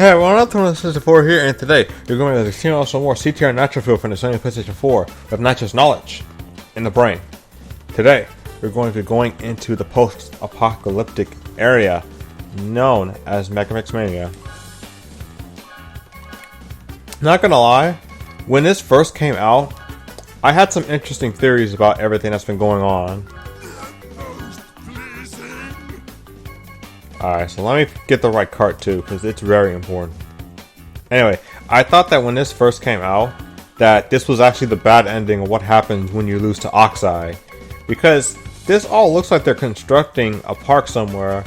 Hey everyone, Anthon-patapon here, and today you're going to continue some more CTR Nitro Field from the Sony PlayStation 4 with Nitrous knowledge in the brain. Today, we're going to be going into the post-apocalyptic area known as Megamix Mania. Not gonna lie, when this first came out, I had some interesting theories about everything that's been going on. Alright, so let me get the right cart too, because it's very important. Anyway, I thought that when this first came out, that this was actually the bad ending of what happens when you lose to Oxide. Because this all looks like they're constructing a park somewhere,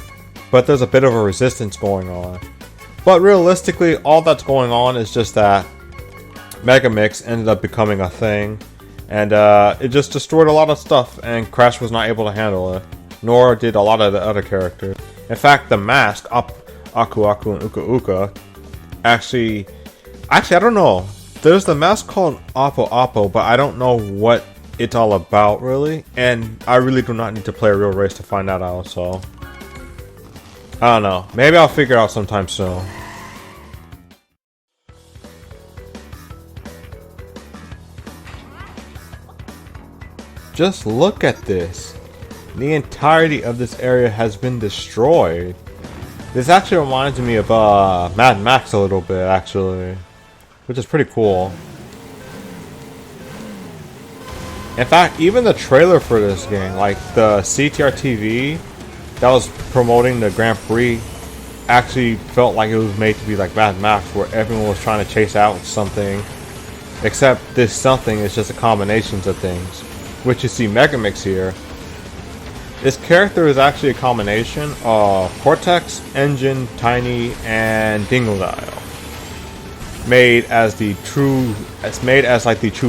but there's a bit of a resistance going on. But realistically, all that's going on is just that Megamix ended up becoming a thing, and it just destroyed a lot of stuff, and Crash was not able to handle it, nor did a lot of the other characters. In fact, the mask, Aku Aku and Uka Uka, actually, I don't know. There's the mask called Oppo Oppo, but I don't know what it's all about, really. And I really do not need to play a real race to find that out, so I don't know. Maybe I'll figure it out sometime soon. Just look at this. The entirety of this area has been destroyed. This actually reminds me of Mad Max a little bit, actually, which is pretty cool. In fact, even the trailer for this game, like the CTR TV that was promoting the Grand Prix, actually felt like it was made to be like Mad Max, where everyone was trying to chase out something, except this something is just a combination of things, which you see Megamix here. This character is actually a combination of Cortex, Engine, Tiny, and Dingodile, made as the true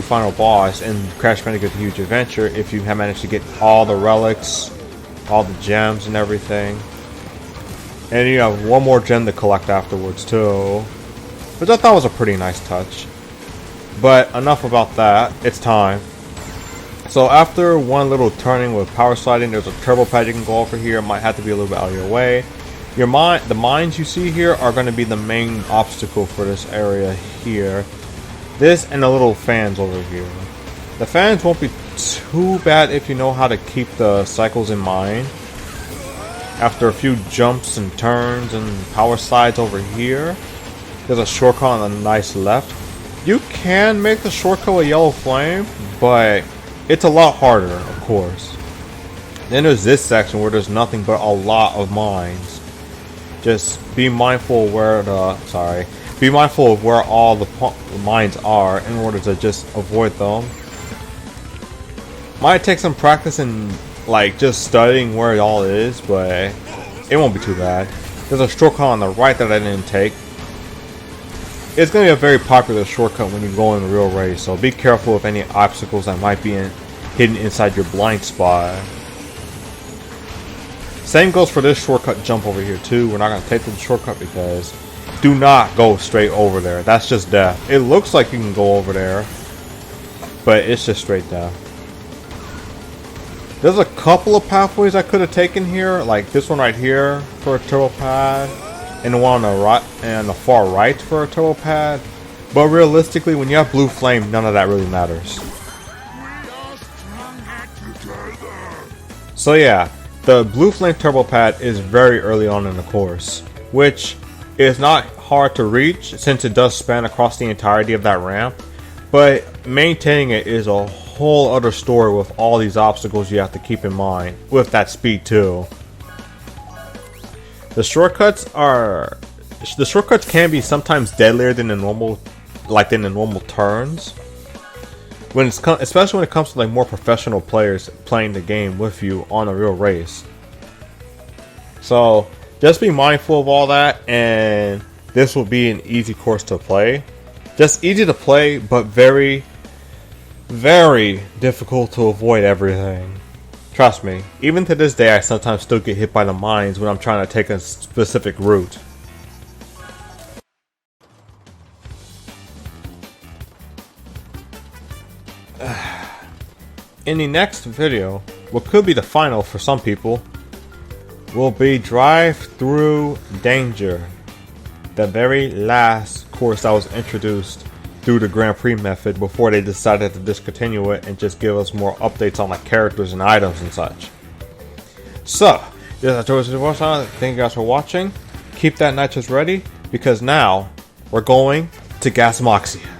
final boss in Crash Bandicoot: The Huge Adventure. If you have managed to get all the relics, all the gems, and everything, and you have one more gem to collect afterwards too, which I thought was a pretty nice touch. But enough about that. It's time. So after one little turning with power sliding, there's a turbo pad you can go over here. It might have to be a little bit out of your way. The mines you see here are going to be the main obstacle for this area here. This and the little fans over here. The fans won't be too bad if you know how to keep the cycles in mind. After a few jumps and turns and power slides over here, there's a shortcut on the nice left. You can make the shortcut with yellow flame, but it's a lot harder, of course. Then there's this section where there's nothing but a lot of mines. Just be mindful where be mindful of where all the mines are in order to just avoid them. Might take some practice and like just studying where it all is, but it won't be too bad. There's a shortcut on the right that I didn't take. It's going to be a very popular shortcut when you go in a real race, so be careful of any obstacles that might be hidden inside your blind spot. Same goes for this shortcut jump over here too. We're not going to take the shortcut because do not go straight over there. That's just death. It looks like you can go over there, but it's just straight death. There's a couple of pathways I could have taken here, like this one right here for a turbo pad, and the one on the right and the far right for a turbo pad. But realistically, when you have blue flame, none of that really matters. So yeah, the blue flame turbo pad is very early on in the course, which is not hard to reach since it does span across the entirety of that ramp, but maintaining it is a whole other story with all these obstacles you have to keep in mind with that speed too. The shortcuts can be sometimes deadlier than the normal, turns. Especially when it comes to like more professional players playing the game with you on a real race. So just be mindful of all that, and this will be an easy course to play. Just easy to play, but very, very difficult to avoid everything. Trust me, even to this day I sometimes still get hit by the mines when I'm trying to take a specific route. In the next video, what could be the final for some people, will be Drive Through Danger. the very last course that was introduced through the Grand Prix method before they decided to discontinue it and just give us more updates on like characters and items and such. So, thank you guys for watching. Keep that Nitrous ready because now we're going to Gasmoxia.